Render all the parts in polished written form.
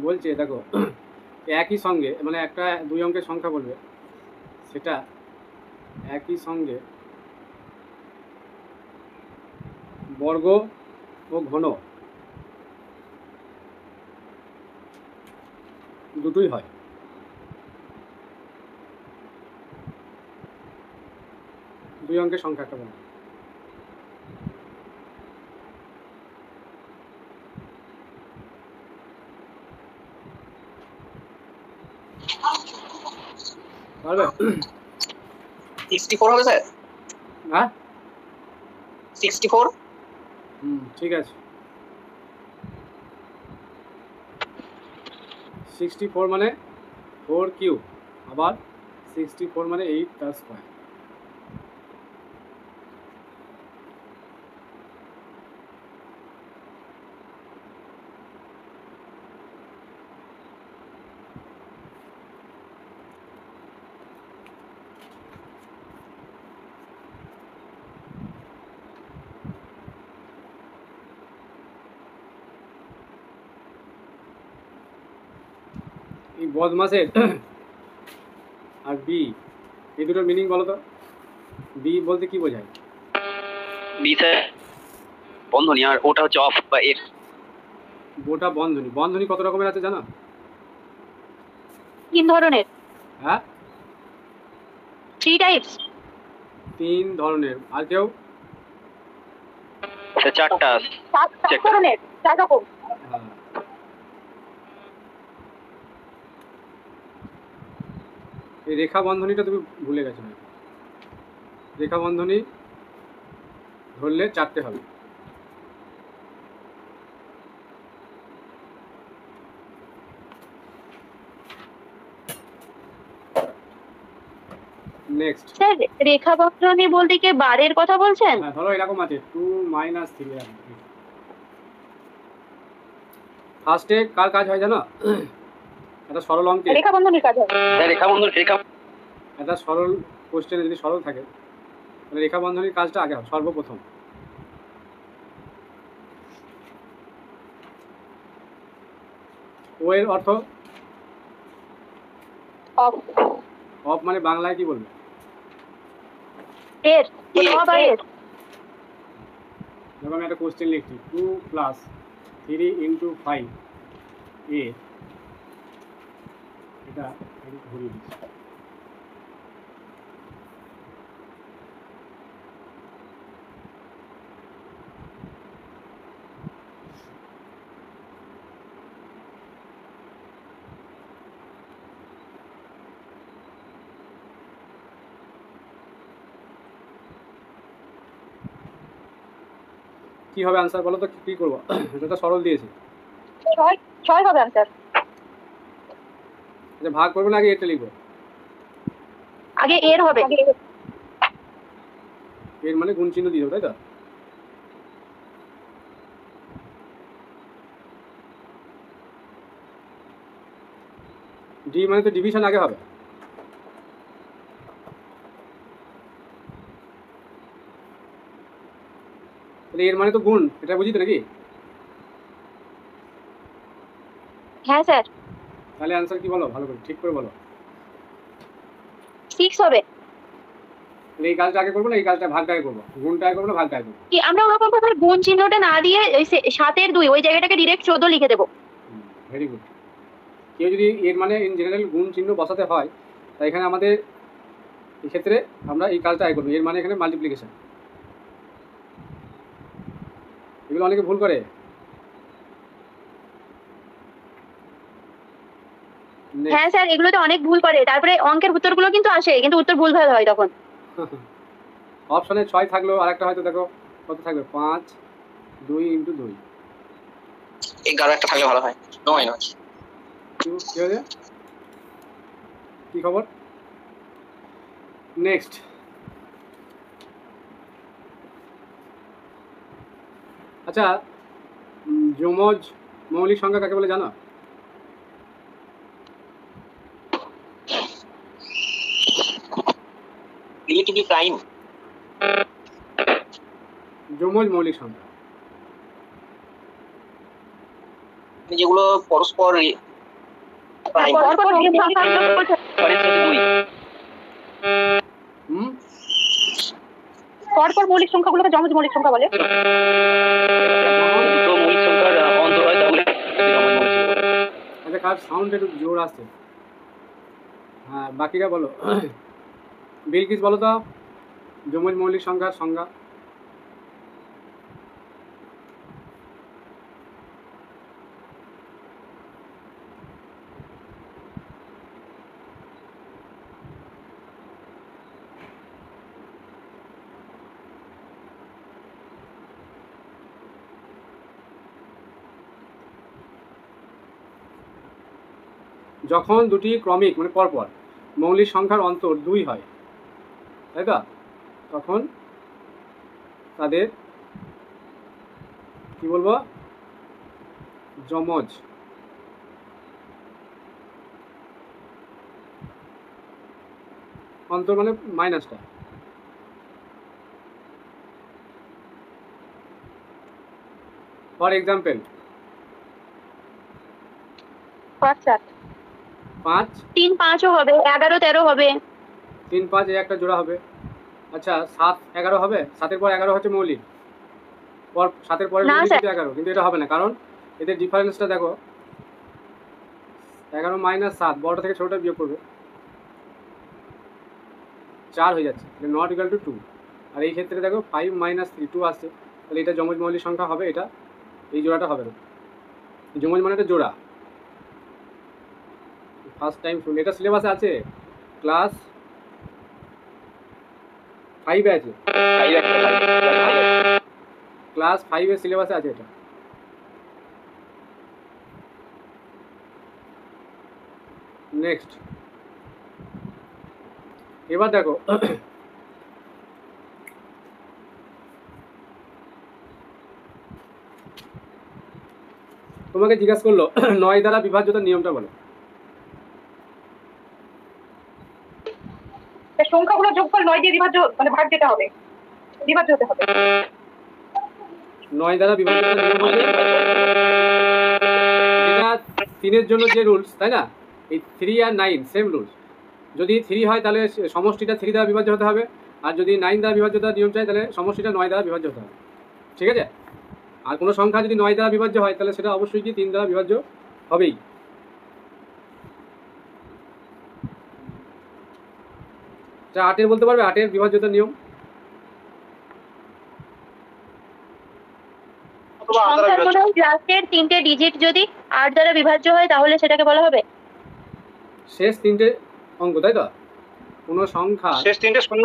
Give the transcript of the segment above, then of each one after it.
বলছে দেখো একই সঙ্গে মানে একটা 2 অঙ্কের সংখ্যা বলবে, সেটা একই সঙ্গে বর্গ ও ঘন দুটোই হয়। দুই অঙ্কের সংখ্যা একটা বলবে। পারবে? 64 হবে স্যার? হ্যাঁ 64। ঠিক আছে। 64 মানে 4 কিউব, আবার 64 মানে 8 তার স্কোয়ার। এই বদমাসের আর বি, এই দুটোর মিনিং বলো তো। বি বলতে কি বোঝায়? বি স্যার বন্ধনী, আর ওটা হচ্ছে অফ বা এর। ওটা বন্ধনী। বন্ধনী কত রকমের আছে জানো? 3 ধরনের। হ্যাঁ 3 টাইপস। 3 ধরনের। আর কেউ? স্যার 4টা। 4 ধরনের, 4 রকম। হ্যাঁ। এই রেখা বন্ধনীটা তুমি ভুলে গেছো না? রেখা বন্ধনী ধরলে 4টে হবে। নেক্সট। স্যার রেখা বন্ধনী বলতে কি বারের কথা বলছেন? হ্যাঁ ধরো এরকম আছে 2 - 3। ফার্স্টে কার কাজ হয় জানো? একটা সরল অঙ্কে রেখা বন্ধনীর কাজ হয়। রেখা বন্ধন একটা সরল কোশ্চেনে যদি সরল থাকে তাহলে রেখা বন্ধনীর কাজটা আগে হয় সর্বপ্রথম। ও এর অর্থ অফ। অফ মানে বাংলায় কি বলবে? এর অফ আর এর। দেখো আমি একটা কোশ্চেন লিখছি 2 + 3 × 5 এ, এটা ঘুরিয়ে দিচ্ছি। কি হবে আনসার বলো তো? কি করবো? এটা তো সরল দিয়েছে। 6 হবে আনসার। আচ্ছা ভাগ করবো না আগে এটা লিখবো? আগে এর হবে। এর মানে গুণ চিহ্ন দিয়ে দেবো, তাই তো? ডি মানে তো ডিভিশন আগে হবে। তাহলে এর মানে তো গুণ, এটা বুঝি তো নাকি? হ্যাঁ স্যার। তাহলে আনসার কি বলো ভালো করে ঠিক করে বলো। 6 হবে। তাহলে এই কাজটা আগে করবো না এই কাজটা ভাগটা আগে করবো? গুণটা আগে করবো না ভাগটা আগে করবো? কি আমরা ওরকম কথা গুণ চিহ্নটা না দিয়ে ওই 7 এর 2 ওই জায়গাটাকে ডাইরেক্ট 14 লিখে দেব। Very good. কেউ যদি এর মানে ইন জেনারেল গুণ চিহ্ন বসাতে হয় তাই এখানে আমাদের এই ক্ষেত্রে আমরা এই কাজটা আগে করবো। এর মানে এখানে মাল্টিপ্লিকেশন। এগুলো অনেকে ভুল করে। হ্যাঁ স্যার এগুলোতে অনেক ভুল করে, তারপরে অঙ্কের উত্তরগুলো কিন্তু আসে কিন্তু উত্তর ভুলভাল হয় তখন। অপশনে 6 থাকলেও আরেকটা হয়তো দেখো কত থাকবে 5 2 × 2। 11 একটা থাকলে ভালো হয়। 9 নয়। কি হয়েছে? কি খবর? নেক্সট। আচ্ছা যমজ মৌলিক সংখ্যা কাকে বলে জানো? Relatively prime. যমজ মৌলিক সংখ্যা যেগুলো পরস্পর পাই পরপর মৌলিক সংখ্যা যোগফল পরের সাথে 2 হুম পরপর মৌলিক সংখ্যাগুলোকে যমজ মৌলিক সংখ্যা বলে। দুটো মৌলিক সংখ্যার অন্তর হয় তাহলে আচ্ছা কার সাউন্ড একটু জোর আসছে। হ্যাঁ বাকিরা বলো। বিলকিস বলো তো যমজ মৌলিক সংখ্যার সংজ্ঞা। যখন দুটি ক্রমিক মানে পরপর মৌলিক সংখ্যার অন্তর 2 হয়, তাই তো, তখন তাদের কি বলবো, যমজ। অন্তর মানে মাইনাসটা। ফর এক্সাম্পল 5 7 5 3 5ও হবে, 11 13 হবে। 3 5 এই একটা জোড়া হবে। আচ্ছা 7 11 হবে, 7-এর পর 11 হচ্ছে মৌলিক, পর 7-এর পরের না মৌলিক স্যার। কিন্তু 11, কিন্তু এটা হবে না কারণ এদের ডিফারেন্সটা দেখো, 11 মাইনাস 7 বড়টা থেকে ছোটটা বিয়োগ করবে 4 হয়ে যাচ্ছে, নট ইকুয়াল টু 2। আর এই ক্ষেত্রে দেখো 5 মাইনাস 3 2 আসছে, তাহলে এটা যমজ মৌলিক সংখ্যা হবে, এটা এই জোড়াটা হবে না। যমজ মানে একটা জোড়া। ফার্স্ট টাইম শুনলে, এটা সিলেবাসে আছে, ক্লাস 5-এ আছে, ক্লাস 5-এর সিলেবাসে আছে এটা। নেক্সট এবার দেখো তোমাকে জিজ্ঞাসা করলো 9 দ্বারা বিভাজ্যতার নিয়মটা বলো। সংখ্যাগুলো যোগফল 9 দিয়ে বিভাজ্য মানে ভাগ যেতে হবে, বিভাজ্য হতে হবে। 9 দ্বারা বিভাজ্যতার নিয়ম হচ্ছে যেটা 3-এর জন্য যে রুলস, তাই না, এই 3 আর 9 সেম রুলস। যদি 3 হয় তাহলে সমষ্টিটা 3 দ্বারা বিভাজ্য হতে হবে, আর যদি 9 দ্বারা বিভাজ্যতার নিয়ম চাই তাহলে সমষ্টিটা 9 দ্বারা বিভাজ্য হতে হবে, ঠিক আছে। আর কোনো সংখ্যা যদি 9 দ্বারা বিভাজ্য হয় তাহলে সেটা অবশ্যই কি 3 দ্বারা বিভাজ্য হবেই। আচ্ছা 8-এর বলতে পারবে, 8-এর বিভাজ্যতার নিয়ম? সংখ্যার কোনো ক্লাসের 3টে ডিজিট যদি 8 দ্বারা বিভাজ্য হয় তাহলে সেটাকে বলা হবে শেষ 3টে অঙ্ক, তাই তো, কোনো সংখ্যা শেষ 3টে শূন্য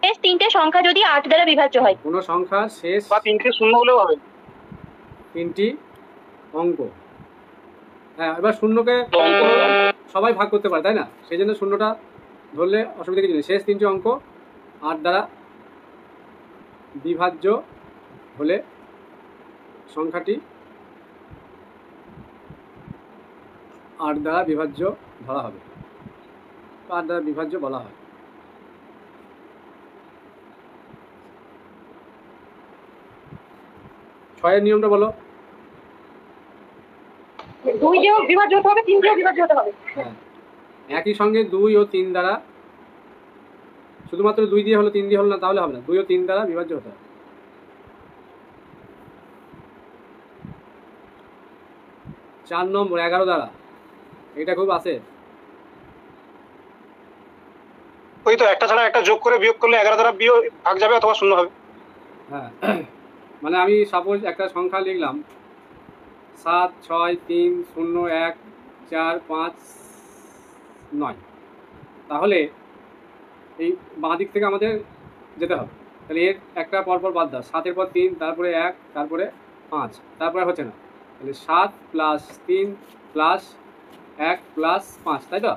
শেষ 3টে সংখ্যা যদি 8 দ্বারা বিভাজ্য হয়। কোনো সংখ্যা শেষ বা 3টে শূন্য হলেও হবে। 3টি অঙ্ক। হ্যাঁ এবার শূন্যকে সবাই ভাগ করতে পারে, তাই না, সেই জন্য শূন্যটা ধরলে অসুবিধা কিছু নেই। শেষ 3টি অঙ্ক 8 দ্বারা বিভাজ্য হলে সংখ্যাটি 8 দ্বারা বিভাজ্য ধরা হবে, 8 দ্বারা বিভাজ্য বলা হয়। ছয়ের নিয়মটা বলো। 2 দিয়েও বিভাজ্য হতে হবে, 3 দিয়েও বিভাজ্য হতে হবে। হ্যাঁ একই সঙ্গে 2 ও 3 দ্বারা, শুধুমাত্র 2 দিয়ে হলো 3 দিয়ে হলো না তাহলে হবে না, 2 ও 3 দ্বারা বিভাজ্য হতে হবে। 4 নম্বর 11 দ্বারা, এটা খুব আছে। ওই তো একটা ছাড়া একটা যোগ করে বিয়োগ করলে 11 দ্বারা বিয়োগ ভাগ যাবে অথবা শূন্য হবে। হ্যাঁ মানে আমি সাপোজ একটা সংখ্যা লিখলাম 7 6 3 0 1 4 5 9, তাহলে এই বাঁ দিক থেকে আমাদের যেতে হবে, তাহলে এর একটা পরপর বাদ দাও, 7-এর পর 3, তারপরে 1, তারপরে 5, তারপরে হচ্ছে না, তাহলে 7 প্লাস 3 প্লাস 1 প্লাস 5, তাই তো।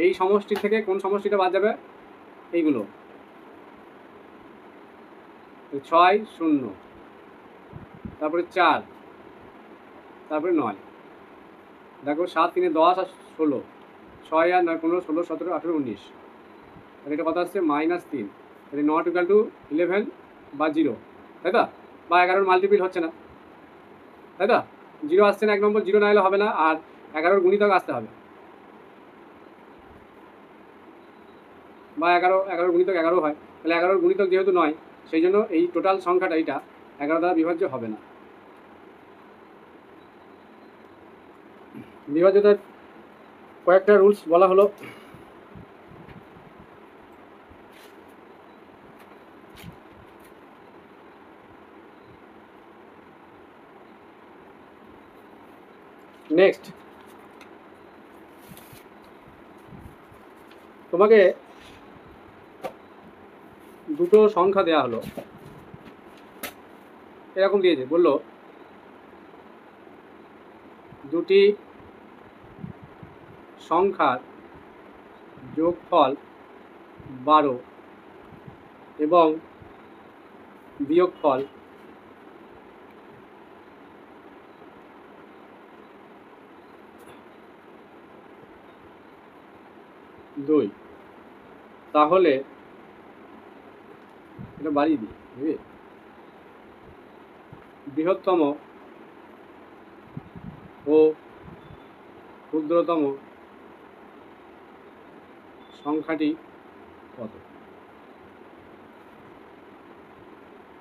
এই সমষ্টি থেকে কোন সমষ্টিটা বাদ যাবে, এইগুলো 6 0, তারপরে 4, তারপরে 9। দেখো 7 3 10 আর 16, 6 আর 9 15 16 17 18 19, তাহলে এটা কত আসছে -3, তাহলে নট ইকুয়াল টু 11 বা 0, তাই তো, বা 11 মাল্টিপিল হচ্ছে না, তাই তো, 0 আসছে না, 1 নম্বর 0 না হলে হবে না। আর 11-র গুণিতক আসতে হবে, বা 11 গুণিতক 11 হয়, তাহলে 11-র গুণিতক যেহেতু নয়, সেই জন্য এই টোটাল সংখ্যাটা এইটা 11 দ্বারা বিভাজ্য হবে না। বিভাজ্যতার কয়েকটা রুলস বলা হলো। নেক্সট, তোমাকে দুটো সংখ্যা দেয়া হলো, এরকম দিয়েছে, বললো দুটি সংখ্যার যোগফল 12 এবং বিয়োগফল 2, তাহলে এটা বাড়িয়ে দিই, বুঝলি, বৃহত্তম ও ক্ষুদ্রতম সংখ্যাটি কত?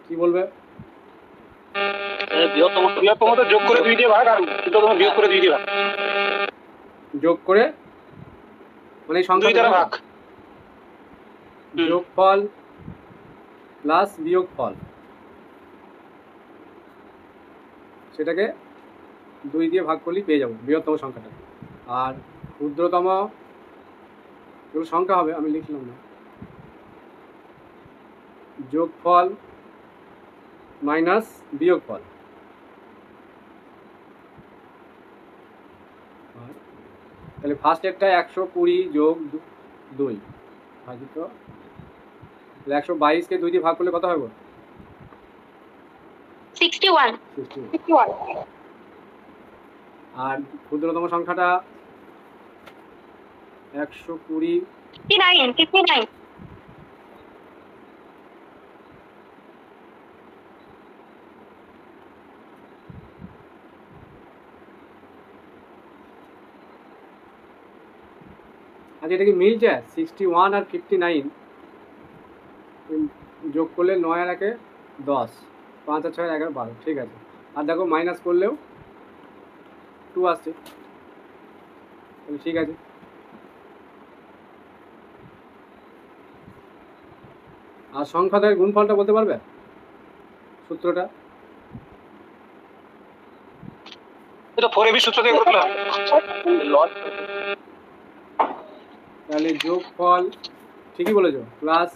কি বলবে? বৃহত্তম বৃহত্তম তো যোগ করে 2 দিয়ে ভাগ, আর ক্ষুদ্রতম বিয়োগ করে 2 দিয়ে ভাগ। যোগ করে মানে সংখ্যা 2 দ্বারা ভাগ। যোগফল প্লাস বিয়োগফল, সেটাকে 2 দিয়ে ভাগ করলেই পেয়ে যাবো বৃহত্তম সংখ্যাটা। আর ক্ষুদ্রতম যেগুলো সংখ্যা হবে, আমি লিখলাম না, যোগফল মাইনাস বিয়োগফল। তাহলে ফার্স্ট এরটা 120 যোগ 2 ভাজিত 122 কে 2 দিয়ে ভাগ করলে কত হবে? 61। আর ক্ষুদ্রতম সংখ্যাটা 120 59। আচ্ছা, এটা কি মিলছে? 61 আর 59 যোগ করলে 9 আর 1 10, 5 আর 6 11 12, ঠিক আছে। আর দেখো মাইনাস করলেও 2 আসছে, ঠিক আছে। আর সংখ্যাদের গুণফলটা বলতে পারবে সূত্রটা? এটা 4ab সূত্র দিয়ে করতে হবে। তাহলে যোগফল ঠিকই বলেছো, প্লাস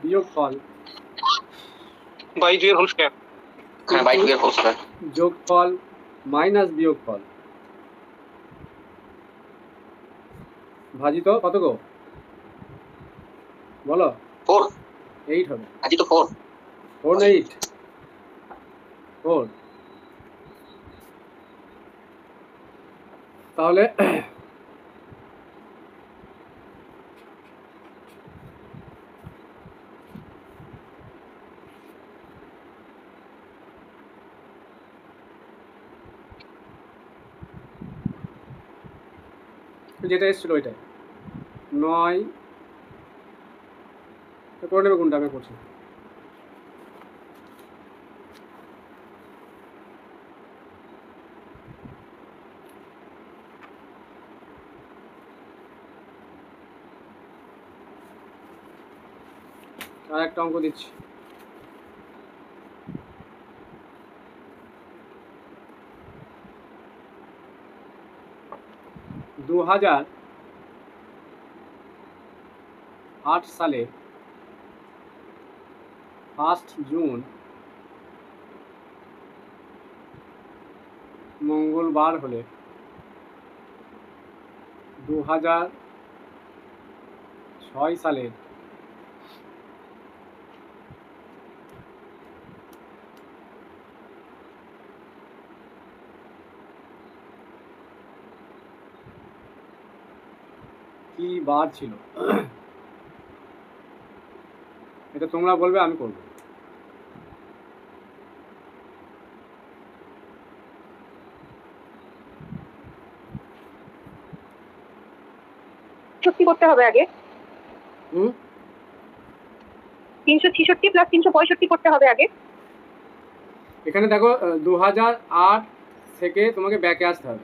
বিয়োগফল বাই 2 এর হোল স্কয়ার। হ্যাঁ, বাই 2 এর হোল স্কয়ার। যোগফল মাইনাস বিয়োগফল ভাজিত কত গো বলো? 4। 8 হবে। আজই তো 4। 4 না 8? 4। তাহলে যেটা এসেছিল ওইটাই 9 করে নেবে, কোনটা আমি করছি। আর একটা অঙ্ক দিচ্ছি। দু 2008 সালে 1 জুন মঙ্গলবার হলে 2006 সালের কি বার ছিল? এটা তোমরা বলবে, আমি করবো। 366 করতে হবে আগে। হুম 366 প্লাস 365 করতে হবে আগে। এখানে দেখো 2008 থেকে তোমাকে ব্যাকে আসতে হবে,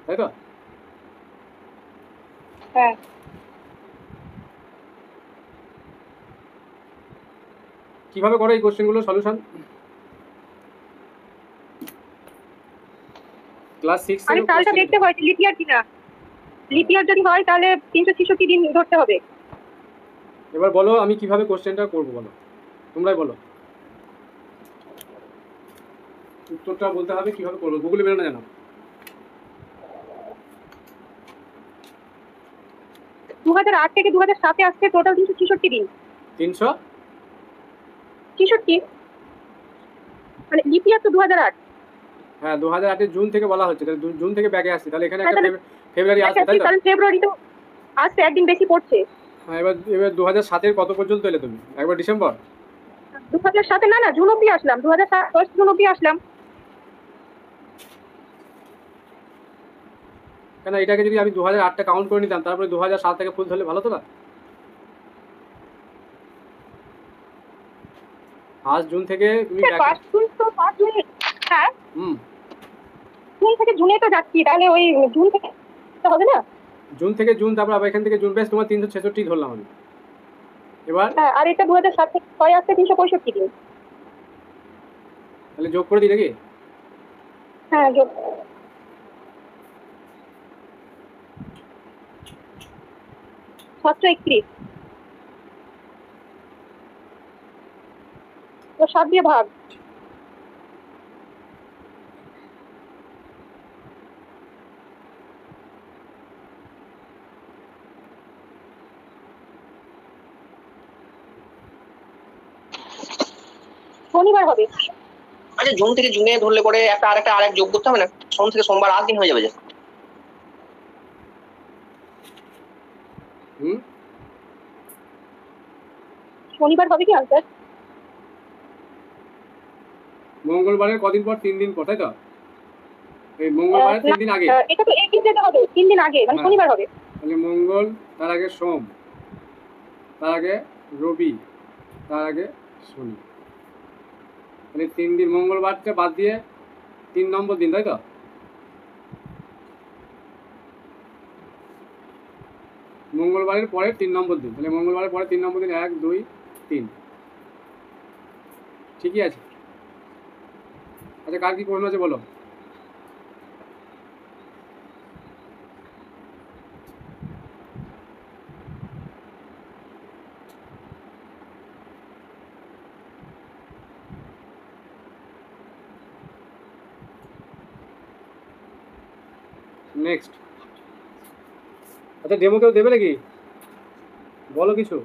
তাই তো? হ্যাঁ কিভাবে করো এই কোশ্চেনগুলো সলিউশন? ক্লাস 6 আমি এর সালটা কোশ্চেন। দেখতে হয় লিপ ইয়ার কিনা। লিপ ইয়ার যদি হয় তাহলে 366 দিন ধরতে হবে। এবার বলো আমি কিভাবে কোশ্চেনটা করবো, বলো, তোমরাই বলো। উত্তরটা বলতে হবে কিভাবে করবো, গুগলে বেরোনো জানো। 2008 থেকে 2007 আসছে টোটাল 366 দিন। 66 মানে লিপ ইয়ার তো 2008। হ্যাঁ 2008 জুন থেকে বলা হচ্ছে, তাহলে জুন থেকে ব্যাকে আসছে, তাহলে এখানে একটা তাহলে- ফেব্রুয়ারি আসবে, তাই তো? তাহলে ফেব্রুয়ারি তো আসছে, একদিন বেশি পড়ছে। হ্যাঁ এবার 2007 কত পর্যন্ত এলে তুমি? একবার ডিসেম্বর? 2007 না জুন অব্দি আসলাম, 2007 ফার্স্ট জুন অব্দি আসলাম। কেন এটাকে যদি আমি 2008টা কাউন্ট করে নিতাম, তারপরে 2007 থেকে ফুল ধরলে ভালো তো না? ফার্স্ট জুন থেকে তুমি ফার্স্ট জুন তো ফার্স্ট জুন। হ্যাঁ হুম জুন থেকে জুনে তো যাচ্ছি, তাহলে ওই জুন থেকে হবে না? জুন থেকে জুন, তারপর আবার এখান থেকে জুন, বেশ তোমার 366 ধরলাম আমি। এবার হ্যাঁ আর এটা 2007 থেকে 6 আসছে 365 দিন। তাহলে যোগ করে দিই নাকি? হ্যাঁ যোগ 731 তো 7 দিয়ে ভাগ। শনিবার হবে। আচ্ছা জুন থেকে জুনে ধরলে পরে একটা আরেক যোগ করতে হবে না? সোম থেকে সোমবার 8 দিন হয়ে যাবে যে। হুম শনিবার হবে কি আনসার? মঙ্গলবারের কদিন পর? 3 দিন পর, তাই তো? এই মঙ্গলবারের 3 দিন আগে। এটা তো একদিন যেতে হবে, 3 দিন আগে, মানে হ্যাঁ। শনিবার হবে। তাহলে মঙ্গল, তার আগে সোম, তার আগে রবি, তার আগে শনি, তাহলে 3 দিন, মঙ্গলবারটা বাদ দিয়ে 3 নম্বর দিন, তাই তো? মঙ্গলবারের পরে 3 নম্বর দিন, তাহলে মঙ্গলবারের পরে 3 নম্বর দিন 1 2 3। ঠিকই আছে। আচ্ছা কার কি প্রশ্ন আছে বলো। নেক্সট। আচ্ছা ডেমো কেউ দেবে নাকি, বলো কিছু।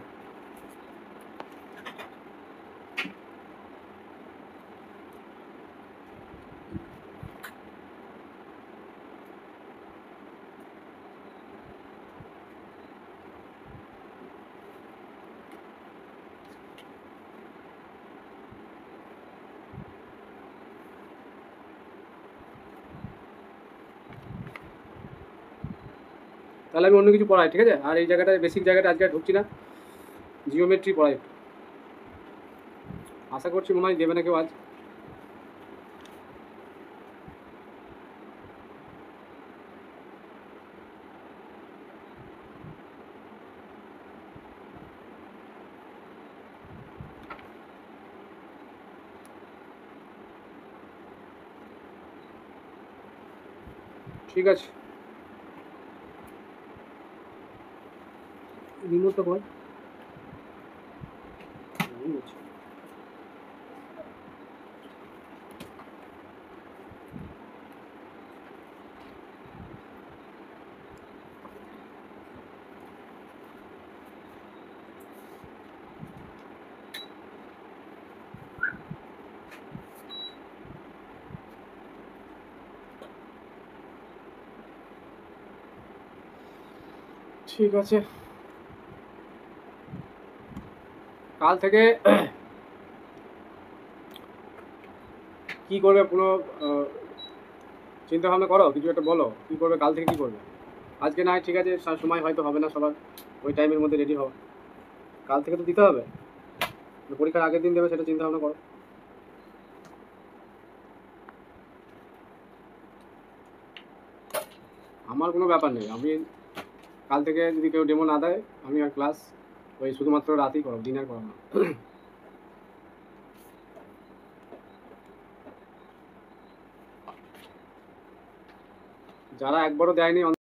তাহলে আমি অন্য কিছু পড়াই, ঠিক আছে? আর এই জায়গাটা, বেসিক জায়গাটা আজকে আর ঢুকছি না, জিওমেট্রি পড়াই। আশা করছি মনে হয় দেবে না কেউ আজ। ঠিক আছে, রিমোটটা বল। ঠিক আছে, কাল থেকে কি করবে পুরো চিন্তা ভাবনা করো, কিছু একটা বলো, কী করবে, কাল থেকে কী করবে। আজকে না হয় ঠিক আছে, সময় হয়তো হবে না সবার ওই টাইমের মধ্যে রেডি হওয়া, কাল থেকে তো দিতে হবে। পরীক্ষার আগের দিন দেবে সেটা চিন্তা ভাবনা করো। আমার কোনো ব্যাপার নেই, আমি কাল থেকে যদি কেউ ডেমো না দেয় আমি আর ক্লাস ওই শুধুমাত্র রাতেই করো, দিনের করো না। যারা একবারও দেয়নি